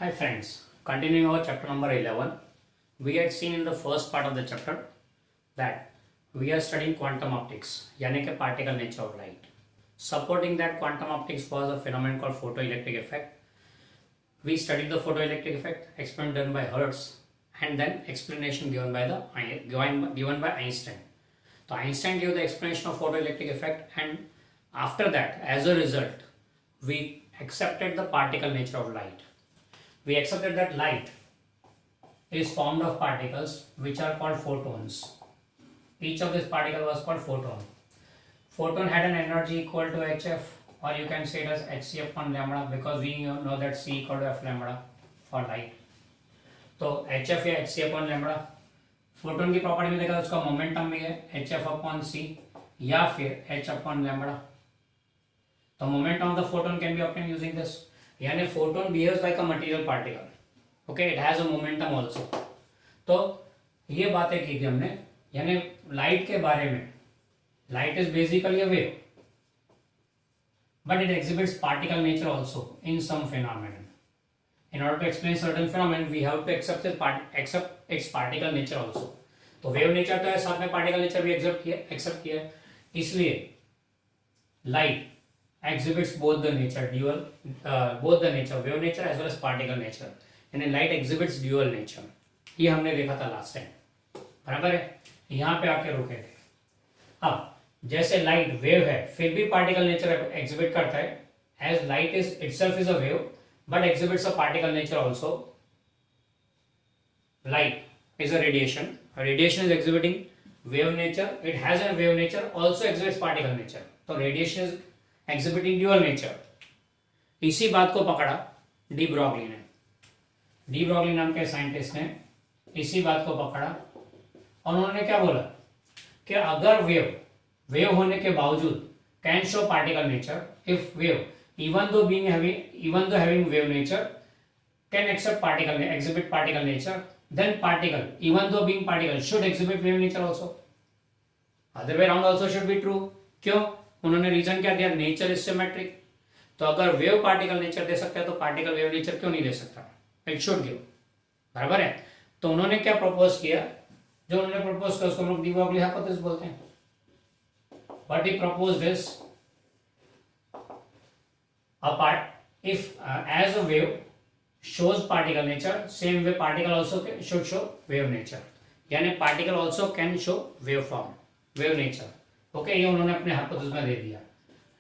Hi friends, continuing our chapter number 11, we had seen in the first part of the chapter that we are studying quantum optics, यानी कि particle nature of light. Supporting that quantum optics was a phenomenon called photoelectric effect. We studied the photoelectric effect, experiment done by Hertz, and then explanation given by Einstein. So Einstein gave the explanation of photoelectric effect, and after that, as a result, we accepted the particle nature of light. We accepted that light is formed of particles which are called photons. Each of these particles was called photon. Photon had an energy equal to hf, or you can say it as hc upon lambda, because we know that c equal to f lambda for light. तो hf या hc upon lambda, photon की property में देखा उसका momentum भी है hf upon c या फिर h upon lambda. तो momentum of the photon can be obtain using this. यानी photon behaves like a material particle. Okay, it has a momentum also. तो ये बातें की थी हमने, यानी लाइट के बारे में. Light is basically a wave, but it exhibits particle nature also in some phenomenon. In order to explain certain phenomenon, we have to accept its particle nature also. तो वेव नेचर तो है, साथ में particle nature भी accept किया है. इसलिए light exhibits both the nature wave nature as well as particle nature. यानी लाइट exhibits dual nature. ये हमने देखा था लास्ट टाइम, बराबर है. यहाँ पे आके रुके थे. अब जैसे लाइट वेव है फिर भी पार्टिकल नेचर एग्जिबिट करता है, as light is itself is a wave but exhibits a particle nature also. Light is a radiation. Radiation is exhibiting wave nature. It has a wave nature, also exhibits particle nature. तो radiation is exhibiting dual nature. इसी बात को पकड़ा de Broglie ने. De Broglie नाम के scientist ने इसी बात को पकड़ा और उन्होंने क्या बोला कि अगर वेव होने के बावजूद can show particle nature, if wave even though having wave nature can exhibit particle nature, then particle even though being particle should exhibit wave nature also. Other way around also should be true. क्यों? उन्होंने reason क्या दिया? Nature is symmetric. तो अगर wave particle nature दे सकता है तो particle wave nature क्यों नहीं दे सकता? It should give. बराबर है. तो उन्होंने क्या प्रपोज किया? जो उन्होंने प्रपोज किया उसको हम लोग डी ब्रॉगली हाइपोथेसिस बोलते हैं. What he proposed is if as a wave shows particle nature, same way particle also should show wave nature. यानी particle also can show wave form, wave nature. Okay, ये उन्होंने अपने hypothesis में दे दिया.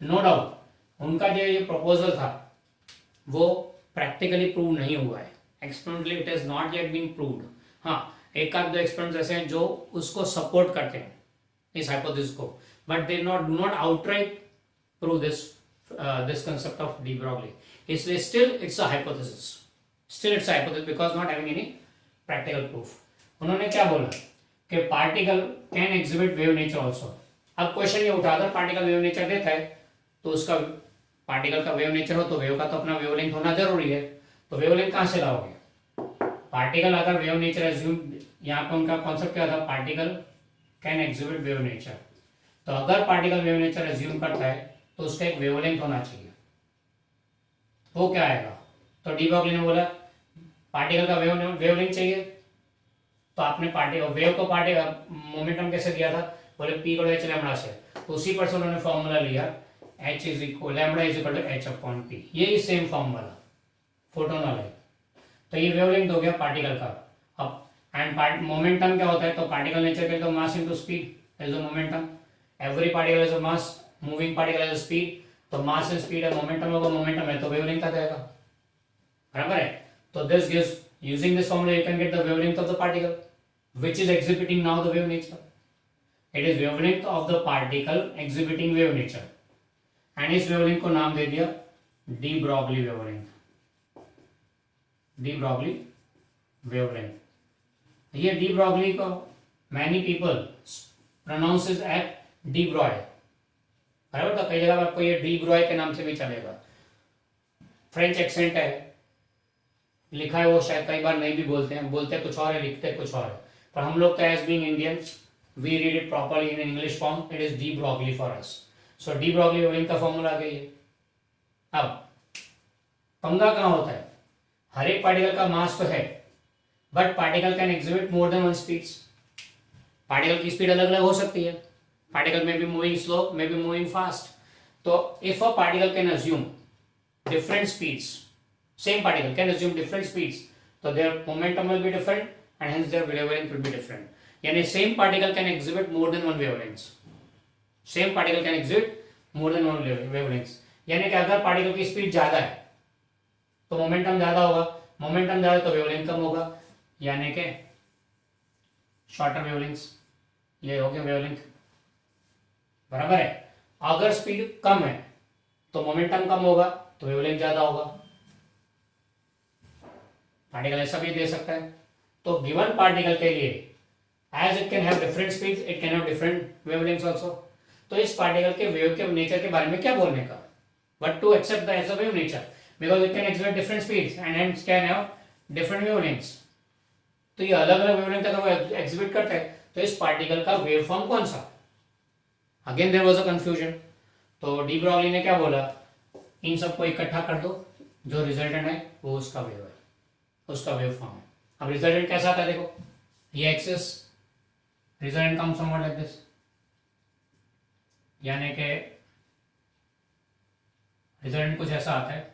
No doubt उनका जो ये proposal था वो प्रैक्टिकली प्रूव नहीं हुआ है. Experimentally it is not yet been proved. हाँ, एक आध दो एक्सपेरिमेंट्स ऐसे हैं जो उसको सपोर्ट करते हैं इस हाइपोथेसिस को, but they do not outright prove this concept of de Broglie. इसलिए still it's a hypothesis because not having any practical proof. उन्होंने क्या बोला कि particle can exhibit wave nature also. अब क्वेश्चन ये उठा, अगर पार्टिकल वेव नेचर देता है तो उसका पार्टिकल का वेव नेचर हो तो वेव का तो अपना वेवलेंथ होना जरूरी है. तो वेवलेंथ कहाँ से लाओगे? पार्टिकल अगर वेव नेचर एज्यूम, यहाँ पे उनका कॉन्सेप्ट क्या था? Particle can exhibit wave nature. तो अगर पार्टिकल वेव नेचर एज्यूम करता है तो उसका एक वेवलेंथ होना चाहिए. वो क्या आएगा? तो डी ब्रॉगली ने बोला पार्टिकल का वेवलेंथ चाहिए. तो आपने वेव को मोमेंटम कैसे दिया था? बोले पी को एच लैम्बडा से. तो उसी पर से उन्होंने फॉर्मूला लिया H is equal lambda is equal to H upon P. यही सेम फॉर्मूला फोटोन वाला है. तो ये वेवलेंथ हो गया पार्टिकल का. अब एंड मोमेंटम क्या होता है? तो पार्टिकल नेचर के तो mass into speed is the momentum. Every particle is a mass, moving particle is a speed. तो मास एंड स्पीड है, मोमेंटम होगा, मोमेंटम है तो वेवलेंथ आ जाएगा. बराबर है. तो this gives, using this formula you can get the wavelength of the particle which is exhibiting now the wave nature. It is wavelength of the particle exhibiting wave nature. And इस wavelength को नाम दे दिया de Broglie wavelength. De Broglie wavelength. ये de Broglie को many people pronounces at de Broglie. बराबर. तो कई जगह आपको ये डी ब्रॉय के नाम से भी चलेगा. फ्रेंच एक्सेंट है, लिखा है वो शायद कई बार नहीं भी बोलते कुछ और है, लिखते कुछ और है. पर हम लोग तो as being Indians we read it properly in English form. It is de Broglie for us. So de Broglie wavelength का फॉर्मूला आ गया. अब पंगा कहाँ होता है? हर एक पार्टिकल का मास तो है, but particle can exhibit more than one speeds. Particle की स्पीड अलग अलग हो सकती है, particle may be moving slow, may be moving fast. तो if a particle can assume different speeds, same particle can assume different speeds, so their momentum will be different and hence their wavelength will be different। यानी same particle can exhibit more than one wavelengths, same particle can exhibit more than one wavelengths। यानी कि अगर particle की speed ज्यादा है तो momentum ज्यादा होगा, मोमेंटम ज्यादा तो वेवलेंथ कम होगा, यानी कि शॉर्टर वेवलेंथ्स, ये हो गया वेवलेंथ, बराबर है। अगर स्पीड कम है तो मोमेंटम कम होगा तो वेवलेंथ ज्यादा होगा। पार्टिकल ऐसा भी दे सकता है। तो गिवन पार्टिकल के लिए as it can have different speeds, it can have different wavelengths also. तो इस पार्टिकल के वेव के नेचर के बारे में क्या बोलने का, but to accept the as a wave nature because it can exhibit different speeds and hence can have different wavelengths. तो ये अलग अलग वेवलेंथ अगर वो एक्सिबिट करता है तो इस पार्टिकल का वेव फॉर्म कौन सा? Again there was a confusion. तो डी ब्रॉगली ने क्या बोला, इन सबको इकट्ठा कर दो, जो रिजल्टेंट है वो उसका वेव है, उसका वेव फॉर्म है। अब रिजल्टेंट कैसा आता है देखो, ये axis resultant come somewhat like this, यानी कि रिजल्टेंट कुछ ऐसा आता है।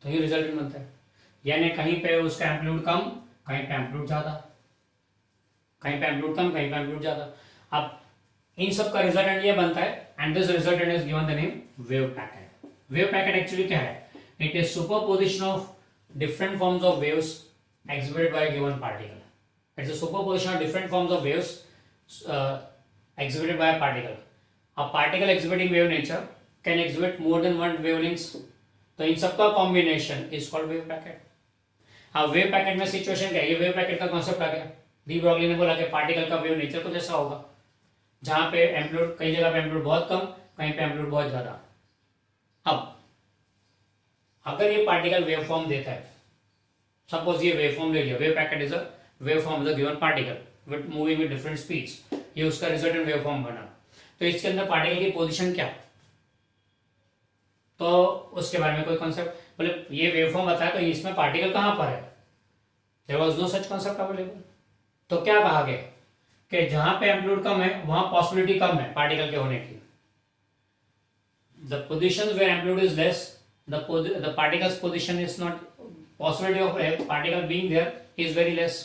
तो ये रिजल्टेंट बनता है, यानी कहीं पे उसका एम्पलीट्यूड कम, कहीं पे एम्पलीट्यूड ज्यादा, कहीं पे एम्पलीट्यूड कम, कहीं पे एम्पलीट्यूड ज्यादा। अब इन सब का रिजल्टेंट ये बनता है and this resultant is given the name wave packet. Wave packet actually क्या है? It is superposition of different forms of waves exhibited by a given particle. It's a superposition of different forms of waves exhibited by a particle. A particle exhibiting wave nature can exhibit more than one wavelengths. तो इन सबका combination is called wave packet. अब wave packet में situation क्या है? ये wave packet का concept आ गया। D Broglie ने बोला कि पार्टिकल का वेव नेचर कुछ ऐसा होगा जहां पे एम्पलीट्यूड, कई जगह पे एम्पलीट्यूड बहुत कम, कहीं पे एम्पलीट्यूड बहुत ज्यादा। अब अगर ये पार्टिकल वेव फॉर्म देता है, सपोज ये वेव फॉर्म ले लिया, wave packet is a wave form the given particle with moving with different speeds, ये उसका रिजल्टेंट वेव फॉर्म बना। तो इसके अंदर पार्टिकल की पोजीशन क्या, तो उसके बारे में कोई कॉन्सेप्ट, बोले ये वेव फॉर्म बताया तो इसमें पार्टिकल कहां पर है? There was no such concept available. तो क्या कहा गया कि जहां पे एम्पलीट्यूड कम है वहां पॉसिबिलिटी कम है पार्टिकल के होने की। The positions where amplitude is less, the particle's position is not, possibility of a particle being there is very less,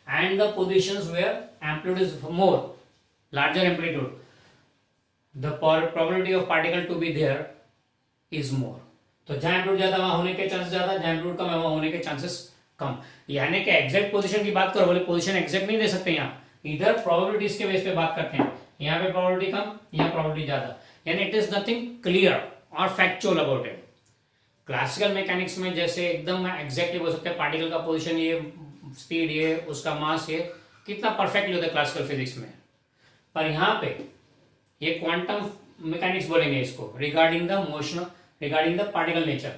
and the positions where amplitude is more, larger amplitude, the probability of particle to be there is more। तो जहां amplitude ज्यादा वहां होने के chances ज्यादा, जहां amplitude कम है वहां होने के चांसेस कम। यानी कि एग्जैक्ट पोजीशन की बात करो, बोले पोजीशन एग्जैक्ट नहीं दे सकते यहाँ, इधर प्रोबेबिलिटीज के बेस पे बात करते हैं। यहाँ पे प्रोबेबिलिटी कम, यहाँ प्रोबेबिलिटी ज्यादा, यानी इट इज नथिंग क्लियर और factual about it. Classical mechanics में जैसे एकदम एग्जैक्टली बोल सकते हैं पार्टिकल का पोजीशन ये, स्पीड ये, उसका मास ये, कितना परफेक्टली होता है क्लासिकल फिजिक्स में। पर यहाँ पे ये क्वांटम मैकेनिक्स बोलेंगे इसको, regarding the motion, regarding the particle nature,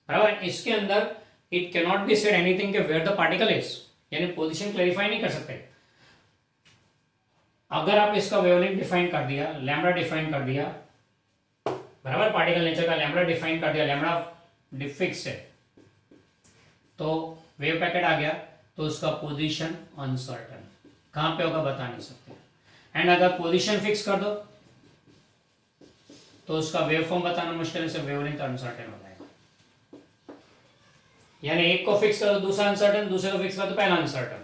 बराबर। इसके अंदर it can not be said anything where the particle is, यानी पोजीशन क्लैरिफाई नहीं कर सकते। अगर आप इसका वेवलेंथ डिफाइन कर दिया, लैम्बडा डिफाइन कर दिया, बराबर, पार्टिकल नेचर का लैम्बडा डिफाइन कर दिया, लैम्बडा फिक्स है, तो वेव पैकेट आ गया, तो उसका पोजीशन अनसर्टन, कहां पे होगा बता नहीं सकते। एंड अगर पोजीशन फिक्स कर दो तो उसका वेव फॉर्म बताना मुश्किल है, वेवलेंथ अनसर्टन हो जाएगा। यानी एक को फिक्स कर दो दूसरा अनसर्टन, दूसरे को फिक्स कर दो पहला अनसर्टन।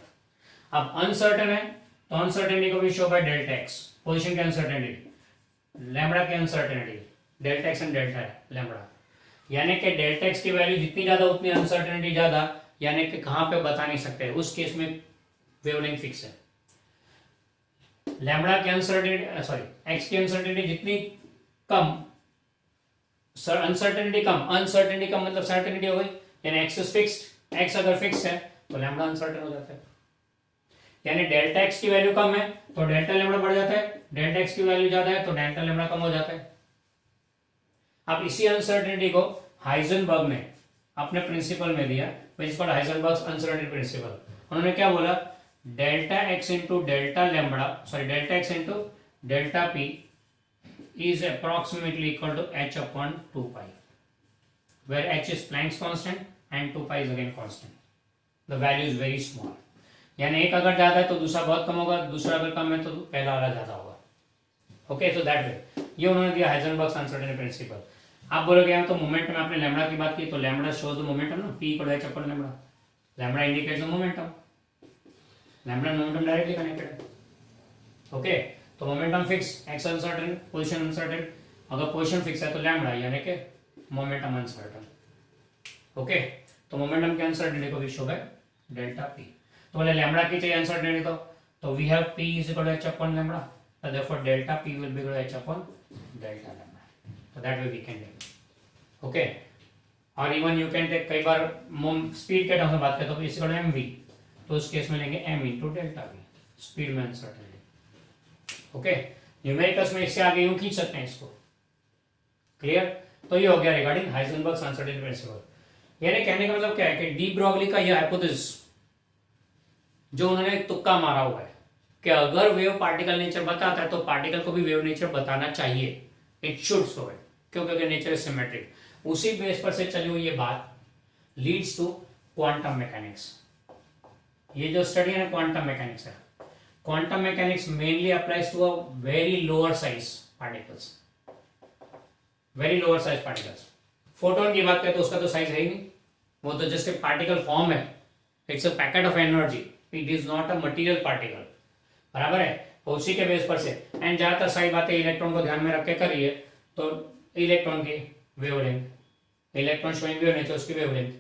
अब अनसर्टन है तो अनसर्टेनिटी को भी show by delta x, position की अनसर्टेनिटी, लैम्बडा की uncertainty, delta x and delta lambda, यानी कि डेल्टा एक्स की वैल्यू जितनी ज्यादा उतनी अनसर्टेनिटी ज्यादा, यानी कि कहां पे बता नहीं सकते, उस केस में वेवलेंथ फिक्स है। लैम्बडा की अनसर्टेनिटी, सॉरी एक्स की अनसर्टेनिटी जितनी कम, अनसर्टेनिटी कम, अनसर्टेनिटी कम मतलब सर्टेनिटी हो गई, यानी एक्स इज फिक्स्ड, एक्स अगर फिक्स है तो लैम्बडा अनसर्टेन हो जाता है। यानी डेल्टा एक्स की वैल्यू कम है तो डेल्टा लैम्बडा बढ़ जाता है, डेल्टा एक्स की वैल्यू ज्यादा है तो डेल्टा लैम्बडा कम हो जाता है। अब इसी अनसर्टेनिटी को हाइजेनबर्ग ने अपने प्रिंसिपल में दिया, which is called Heisenberg's uncertainty principle. उन्होंने क्या बोला, delta X into delta lambda, sorry delta X into delta P is approximately equal to h upon 2 pi, where h is Planck's constant and 2 pi is again constant. The value is very small. यानी एक अगर ज्यादा है तो दूसरा बहुत कम होगा, दूसरा अगर कम है तो पहला वाला ज्यादा होगा. ओके, सो दैट वे ये उन्होंने दिया हाइजेनबर्ग्स अनसर्टेनिटी प्रिंसिपल. आप बोलोगे यहाँ तो मोमेंट में आपने लैम्बडा की बात की, तो लैम्बडा शोज द मोमेंटम ना, p equal to h upon lambda. Lambda indicates the momentum, lambda momentum directly connected है. ओके, तो momentum fix, X uncertain, position uncertain. अगर पोजीशन फिक्स है तो लैम्बडा यानी कि मोमेंटम अनसर्टेन. ओके, तो momentum के अनसर्टेनिटी को भी शो बाय डेल्टा पी. तो बोले लैम्बडा की चाहिए अनसर्टेनिटी, तो we have P is equal to H upon lambda, so therefore delta p will be equal to h upon delta lambda. So that way we can take. Okay, और even you can take, कई बार speed के terms में बात करते हो तो इसी को एम वी, तो उस केस में लेंगे m into delta we, speed में अनसर्टेनिटी. ओके, न्यूमेरिकल्स में इससे आगे यूं खींच सकते हैं इसको. क्लियर? तो ये हो गया रिगार्डिंग हाइजेनबर्ग्स अनसर्टेनिटी प्रिंसिपल. यानी कहने का मतलब क्या है कि डी ब्रॉगली का यह हाइपोथेसिस जो उन्होंने तुक्का मारा हुआ है कि अगर वेव पार्टिकल नेचर बताता है तो पार्टिकल को भी वेव नेचर बताना चाहिए. इट शुड शो इट, क्योंकि नेचर इज सिमेट्रिक. उसी बेस पर से चली हुई ये बात लीड्स टू क्वांटम मैकेनिक्स. ये जो स्टडी है ना क्वांटम मैकेनिक्स है, quantum mechanics mainly applies to a very lower size particles. Very lower size particles. Photon की बात करें तो उसका तो साइज है ही नहीं, वो तो जस्ट ए पार्टिकल फॉर्म है. It's a packet of energy, it is not a material particle. बराबर है. उसी के बेस पर से एंड ज्यादातर सारी बातें इलेक्ट्रॉन को ध्यान में रख के करिए, तो इलेक्ट्रॉन की wavelength, electron showing wave nature, उसकी वेवलेंथ.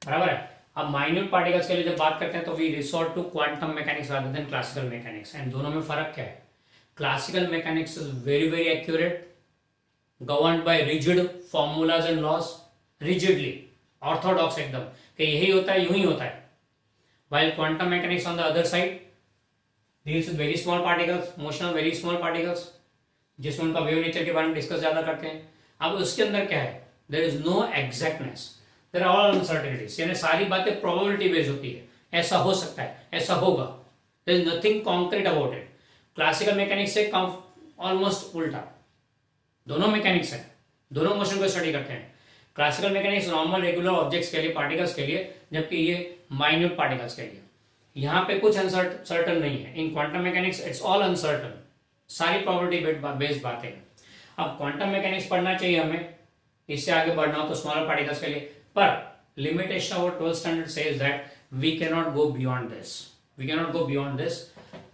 बराबर है. अब माइन्यूट पार्टिकल्स के लिए जब बात करते हैं तो we resort to quantum mechanics rather than classical mechanics. And दोनों में फर्क क्या है? Classical mechanics is very very accurate, governed by rigid formulas and laws, rigidly orthodox एकदम कि यही होता है, यूं ही होता है. while quantum mechanics on the other side deals with very small particles, motion of very small particles, जिसमें उनका वेव नेचर के बारे में डिस्कस ज्यादा करते हैं. अब उसके अंदर क्या है? There is no exactness, there are all uncertainties. यानी सारी बातें प्रोबेबिलिटी बेस्ड होती है. ऐसा हो सकता है, ऐसा होगा, there is nothing concrete about it. Classical mechanics से ऑलमोस्ट उल्टा. दोनों मैकेनिक्स है, दोनों मोशन को स्टडी करते हैं. Classical mechanics normal regular objects के लिए, पार्टिकल्स के लिए, जबकि ये माइन्यूट पार्टिकल्स के लिए. यहाँ पे कुछ अनसर्टन नहीं है. इन quantum mechanics it's all uncertain, सारी प्रोबेबिलिटी बेस्ड बातें हैं. अब क्वांटम मैकेनिक्स पढ़ना चाहिए हमें, इससे आगे बढ़ना हो तो स्मॉलर पार्टिकल्स के लिए, पर limitation of 12th standard says that we can not go beyond this, we can not go beyond this.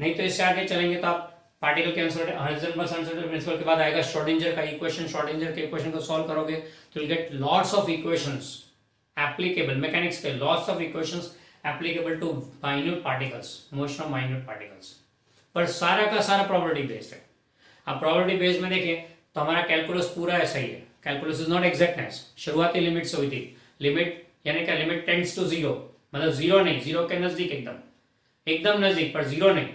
नहीं तो इससे आगे चलेंगे तो आप पार्टिकल के हाइजेनबर्ग्स अनसर्टेनिटी प्रिंसिपल के बाद आएगा श्रोडिंजर का इक्वेशन. श्रोडिंजर के इक्वेशन को सॉल्व करोगे तो will get lots of equations applicable, mechanics के lots of equations applicable to minute particles, motion of minute particles. पर सारा का सारा प्रोबेबिलिटी बेस्ड है. अब प्रोबेबिलिटी बेस्ड में देखें तो हमारा कैलकुलस पूरा ऐसा ही है. Calculus is not exactness. शुरुआती लिमिट से हुई थी. लिमिट यानी क्या? लिमिट टेंड्स टू जीरो, मतलब जीरो नहीं, जीरो के नजदीक, एकदम एकदम नजदीक, पर जीरो नहीं.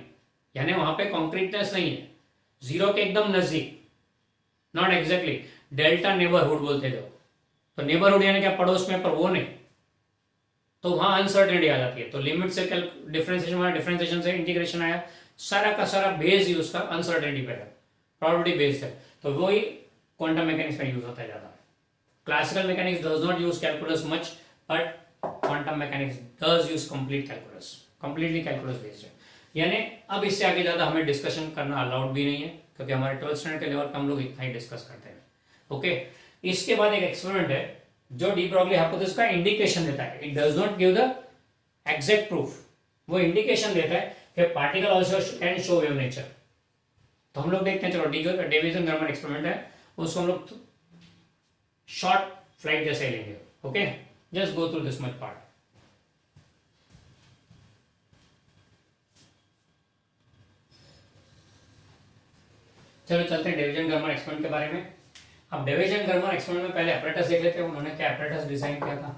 यानी वहां पे कॉन्क्रीटनेस नहीं है, जीरो के एकदम नजदीक, नॉट एग्जैक्टली. डेल्टा नेबरहुड बोलते जो, तो नेबरहुड यानी क्या? पड़ोस में, पर वो नहीं, तो वहां अनसर्टेनिटी आ जाती है. तो लिमिट से डिफरेंशिएशन से इंटीग्रेशन आया, सारा का सारा बेस ही उसका अनसर्टेनिटी पे है, प्रोबेबिलिटी बेस्ड है. तो वही क्वांटम मैकेनिक्स में यूज होता है ज्यादा. Classical mechanics does not use calculus much, but quantum mechanics does use complete calculus, completely calculus based है. यानी अब इससे आगे ज्यादा हमें डिस्कशन करना अलाउड भी नहीं है, क्योंकि हमारे 12th स्टैंडर्ड के लेवल पर हम लोग इतना ही डिस्कस करते हैं. ओके, इसके बाद एक एक्सपेरिमेंट है जो डी ब्रॉगली हाइपोथेसिस का इंडिकेशन देता है. It does not give the exact proof, वो इंडिकेशन देता है कि particle also can show wave nature. तो हम लोग देखते हैं, चलो डेविसन गर्मन एक्सपेरिमेंट है, उसको हम लोग शॉर्ट फ्लाइट जैसे लेंगे. Okay, just go through this much part. चलो चलते हैं डेविसन गर्मन एक्सपेरिमेंट के बारे में. अब डेविसन गर्मन एक्सपेरिमेंट में पहले एपरेटस देख लेते हैं. उन्होंने क्या एपरेटस डिजाइन किया था?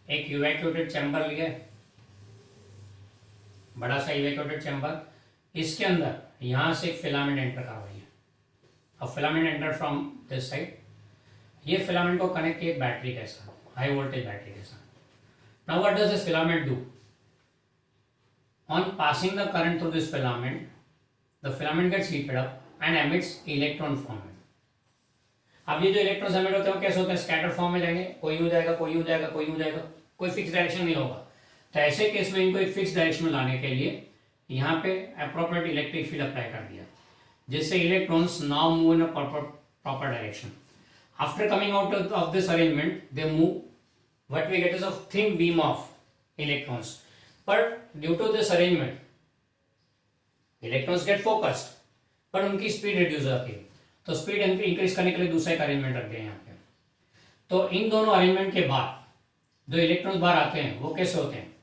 एक इवैक्यूएटेड चैम्बर लिए, बड़ा सा इवैक्यूएटेड चैम्बर. इसके अंदर यहां से एक फिलामेंट एंटर कर रही है. अब filament enter from this side. ये फिलामेंट को कनेक्ट किए बैटरी के साथ, हाई वोल्टेज बैटरी के साथ. Now what does this filament do? On passing the current through this filament, the filament gets heated up and emits electron form. अब ये जो इलेक्ट्रॉन्स एमिट होते हैं कैसे होते हैं, स्कैटर फॉर्म में जाएंगे, कोई हो जाएगा, कोई हो जाएगा, कोई हो जाएगा, कोई फिक्स डायरेक्शन नहीं होगा। तो ऐसे केस में इनको एक फिक्स डायरेक्शन में लाने के लिए यहाँ पे अप्रोप्रिएट इलेक्ट्रिक फील्ड अप्लाई कर दिया, जिससे electrons now move in a proper direction. After coming out of this arrangement they move, what we get is a thin beam of electrons, but due to this arrangement electrons get focused, पर उनकी speed reduce हो जाती है। तो speed increase करने के लिए दूसरा एक अरेंजमेंट रख दिया यहाँ पे। तो इन दोनों अरेंजमेंट के बाद जो इलेक्ट्रॉन्स बाहर आते हैं वो कैसे होते हैं,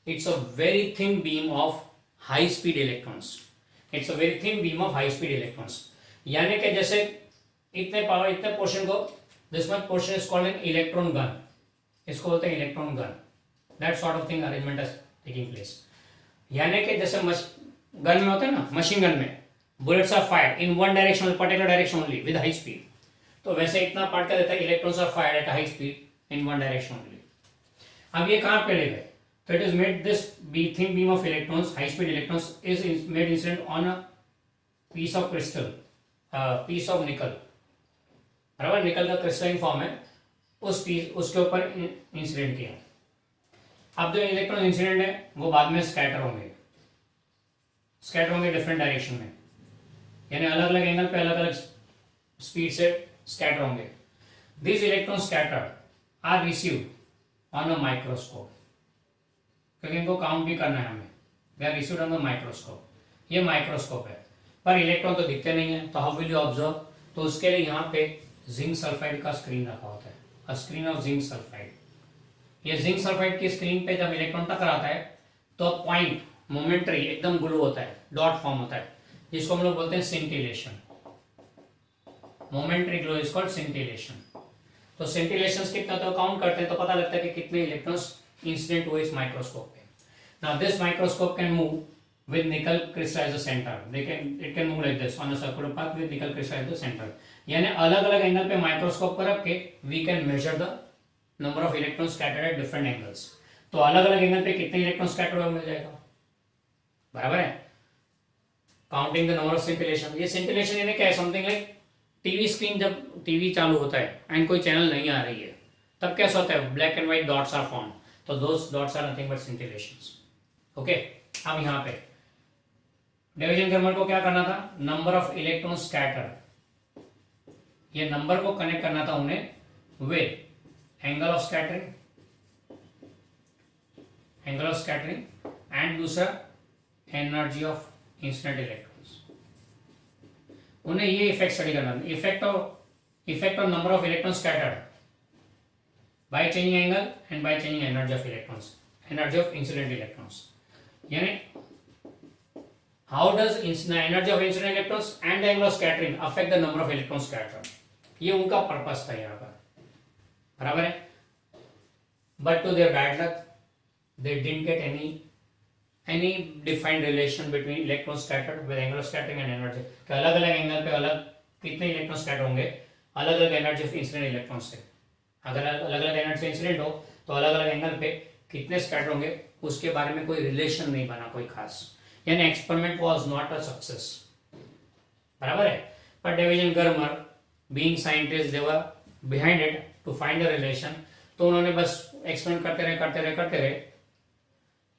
it's a very thin beam of high speed electrons, it's a very thin beam of high speed electrons. यानी कि जैसे इतने पावर, इतने पोर्शन को, this much portion is called an electron gun, इसको बोलते हैं electron gun. That sort of thing arrangement is taking place. यानी कि जैसे गन में होते हैं ना, मशीन गन में bullets are fired in one direction, particular direction only with high speed, तो वैसे इतना पार्ट कर देता है, electrons are fired at high speed in one direction only. अब ये कहां पे ले गए, तो it is made this thin beam of electrons, high speed electrons is made incident on a piece of crystal, piece of nickel, बराबर, निकल का क्रिस्टलाइन फॉर्म है, उस पीस, उसके ऊपर इंसिडेंट किया। अब जो इलेक्ट्रॉन इंसिडेंट है वो बाद में स्कैटर होंगे, स्कैटर होंगे डिफरेंट डायरेक्शन में, यानी अलग अलग एंगल पे अलग अलग स्पीड से स्कैटर होंगे। This electron scatter are received on a microscope, क्योंकि इनको काउंट भी करना है हमें, they are received on the microscope. ये माइक्रोस्कोप है, पर इलेक्ट्रॉन तो दिखते नहीं है, तो हाउ विल यू ऑब्जर्व, तो उसके लिए यहाँ पे जिंक सल्फाइड का स्क्रीन रखा होता है, a screen of zinc sulphide. ये जिंक सल्फाइड की स्क्रीन पे जब इलेक्ट्रॉन टकराता है तो पॉइंट मोमेंटरी एकदम ग्लो होता है, डॉट फॉर्म होता है, जिसको हम लोग बोलते हैं scintillation. Momentary glow is called scintillation. तो सिंटिलेशंस कितना तो काउंट करते हैं तो पता लगता है कि कितने इलेक्ट्रॉन्स इंसिडेंट हुए इस माइक्रोस्कोप पे। Now this microscope can move with nickel crystal as the center, it can move like this on a circular path with nickel crystal as the center। यानी अलग अलग एंगल पे माइक्रोस्कोप पर रख के we can measure the number of electrons scattered at different angles। तो अलग अलग एंगल पे कितने इलेक्ट्रॉन स्कैटर हुए मिल जाएगा, बराबर है। Counting the number of scintillation, ये सिंटिलेशन यानी क्या है, समथिंग लाइक टीवी स्क्रीन, जब टीवी चालू होता है एंड कोई चैनल नहीं आ रही है तब कैसा होता है, black and white dots are form, तो those dots are nothing but scintillations. Okay, अब यहाँ पे डिवीजन थर्मल को क्या करना था, नंबर ऑफ इलेक्ट्रॉन स्कैटर, ये नंबर को कनेक्ट करना था उन्हें with angle of scattering, angle of scattering and दूसरा एनर्जी ऑफ इंसिडेंट इलेक्ट्रॉन्स। उन्हें ये इफेक्ट स्टडी करना था, effect of number of electron scattered by changing angle and by changing energy of electrons, energy of incident electrons. यानी how does energy of incident electrons and the angle of scattering affect the number of electrons scattered, ये उनका purpose था यहाँ पर, बराबर है। but to their bad luck they didn't get any defined relation between electrons scattered with angle of scattering and energy, कि अलग अलग एंगल पे अलग कितने इलेक्ट्रॉन स्कैटर होंगे अलग अलग एनर्जी ऑफ इंसिडेंट इलेक्ट्रॉन से। अगर अलग अलग एनर्जी इंसिडेंट हो तो अलग अलग एंगल पे कितने स्कैटर होंगे उसके बारे में कोई रिलेशन नहीं बना कोई खास, यानी experiment was not a success, बराबर है। पर Davisson Germer being scientist they were behind it to find the relation, तो उन्होंने बस एक्सपेरिमेंट करते रहे।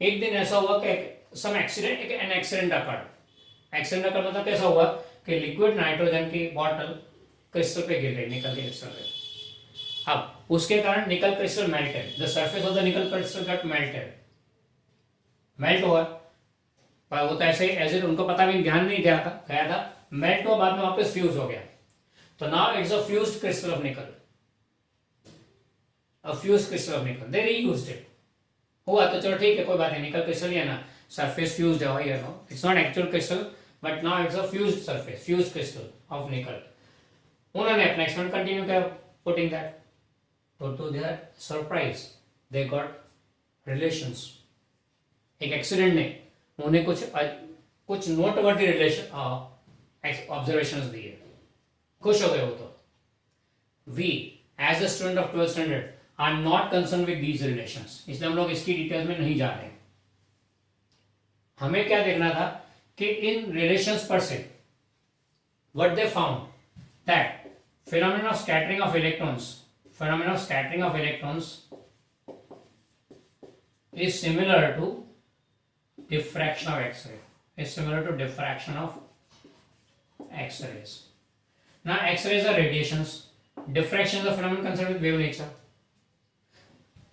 एक दिन ऐसा हुआ कि some accident, an accident occurred. Accident occurred मतलब कैसा हुआ कि लिक्विड नाइट्रोजन की बॉटल क्रिस्टल पे गिर गई, निकल के क्रिस्टल पे। अब उसके कारण nickel crystal melted, the surface of the nickel crystal got melted, melt हुआ। पर वो तो ऐसे ही एज इट, उनको पता भी ध्यान नहीं गया था, मेल्ट हुआ, बाद में वापस फ्यूज हो गया। तो now it's a fused crystal of निकल, अ फ्यूज्ड क्रिस्टल ऑफ निकल, दे रीयूज्ड इट। हुआ तो चलो ठीक है, कोई बात नहीं, निकल क्रिस्टल है ना, सरफेस फ्यूज्ड है, या no it's not actual crystal but now it's a fused surface, fused crystal of nickel. उन्होंने अपना एक्सपेरिमेंट कंटिन्यू किया पुटिंग दैट, तो to their surprise they got relations. एक एक्सीडेंट ने उन्हें कुछ नोटवर्दी रिलेशन ऑब्जर्वेशंस दिए, खुश हो गए वो। तो we as a student of 12th standard are not concern with these relations, इसलिए हम लोग इसकी डिटेल्स में नहीं जा रहे हैं। हमें क्या देखना था कि इन रिलेशंस पर से what they found that phenomenon of scattering of electrons is similar to diffraction of X-rays. Now X-rays are radiations, diffraction is a phenomenon concerned with wave nature,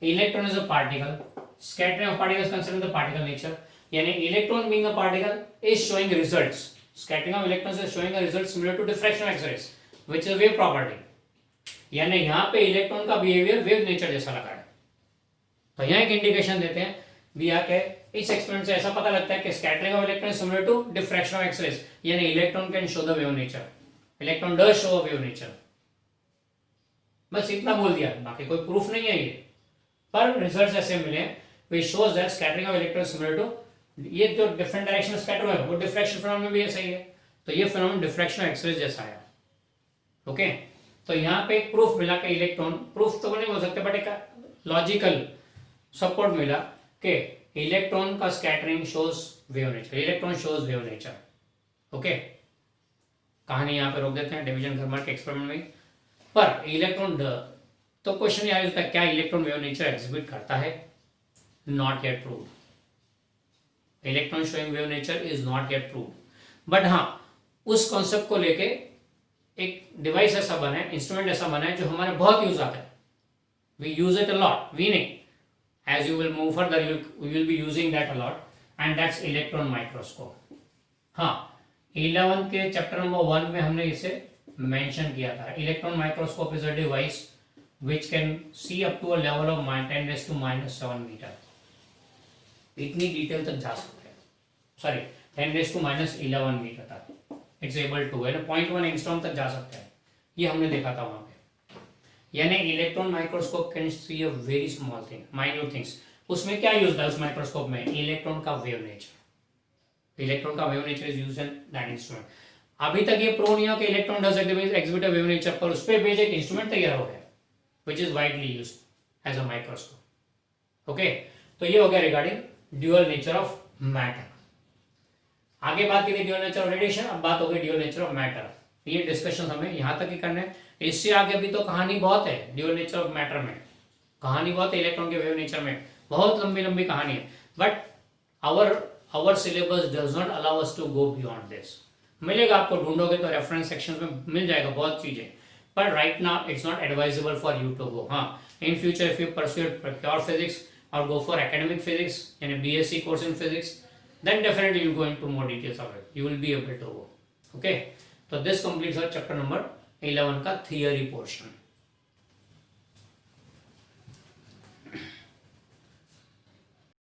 electron is a particle, scattering of particles concerned with the particle nature. यानी electron being a particle is showing results. Scattering of electrons is showing a result similar to diffraction of X-rays, which is a wave property. यानी यहाँ पे electron का behaviour wave nature जैसा लगा है. तो यहाँ एक इंडिकेशन देते हैं दिया के इस एक्सपेरिमेंट से ऐसा पता लगता है कि scattering of electron similar to diffraction of X-rays, यानी electron can show the wave nature, electron does show a wave nature. बस इतना बोल दिया, बाकी कोई प्रूफ नहीं है ये, पर रिजल्ट्स ऐसे मिले which shows that scattering of electron similar to, ये जो डिफरेंट डायरेक्शन में स्कैटर हुआ है वो डिफ्रैक्शन फिनोमेनन भी ऐसा ही है. तो ये फिनोमेनन डिफ्रैक्शन ऑफ एक्स-रेज जैसा है. ओके, तो यहाँ पे एक प्रूफ मिला कि इलेक्ट्रॉन, प्रूफ तो नहीं बोल सकते बट एक लॉजिकल सपोर्ट मिला कि इलेक्ट्रॉन का scattering shows wave nature, electron shows wave nature. Okay, कहानी यहाँ पे रोक देते हैं डिवीजन थर्मल के एक्सपेरिमेंट में. पर इलेक्ट्रॉन तो क्वेश्चन ये आता है क्या इलेक्ट्रॉन वेव नेचर एग्जिबिट करता है? Not yet proved. Electron showing wave nature is not yet proved. But हाँ, उस कॉन्सेप्ट को लेके एक डिवाइस ऐसा बना है, इंस्ट्रूमेंट ऐसा बना है जो हमारे बहुत यूज आता है. We use it a lot, we नहीं, as you will move further we will be using that a lot, and that's electron microscope. हाँ, 11 के चैप्टर नंबर 1 में हमने इसे मेंशन किया था. Electron microscope is a device which can see up to a level of 10⁻⁻⁷ metre. इतनी detail तक जा सकते हैं, सॉरी 10⁻⁻11 मीटर तक इट्स एबल टू, 0.1 एंगस्ट्रॉम तक जा सकते हैं. ये हमने देखा था वहां पे. यानी electron microscope can see a very small thing, minute things. उसमें क्या यूज था उस माइक्रोस्कोप में? इलेक्ट्रॉन का वेव नेचर. इलेक्ट्रॉन का wave nature is used in that instrument. अभी तक ये प्रूव नहीं हो कि electron does exhibit a wave nature, पर उस पे बेस्ड एक इंस्ट्रूमेंट तैयार हो गया which is widely used as a microscope. Okay, तो ये हो गया regarding dual nature of matter. आगे बात की थी ड्यूअल नेचर ऑफ रेडिएशन, अब बात हो गई ड्यूअल नेचर ऑफ मैटर. ये डिस्कशन हमें यहां तक ही करना है. इससे आगे भी तो कहानी बहुत है ड्यूअल नेचर ऑफ मैटर में, कहानी बहुत है इलेक्ट्रॉन के वेव नेचर में, बहुत लंबी लंबी कहानी है. But our syllabus does not allow us to go beyond this. मिलेगा आपको, ढूंढोगे तो रेफरेंस सेक्शन में मिल जाएगा बहुत चीजें, पर right now it's not advisable for you to go. हाँ, in future if you pursue pure physics और go for academic physics and a BSc course in physics, then definitely you'll go into more details of it. You will be able to go. Okay, so this completes our chapter number 11 का theory portion.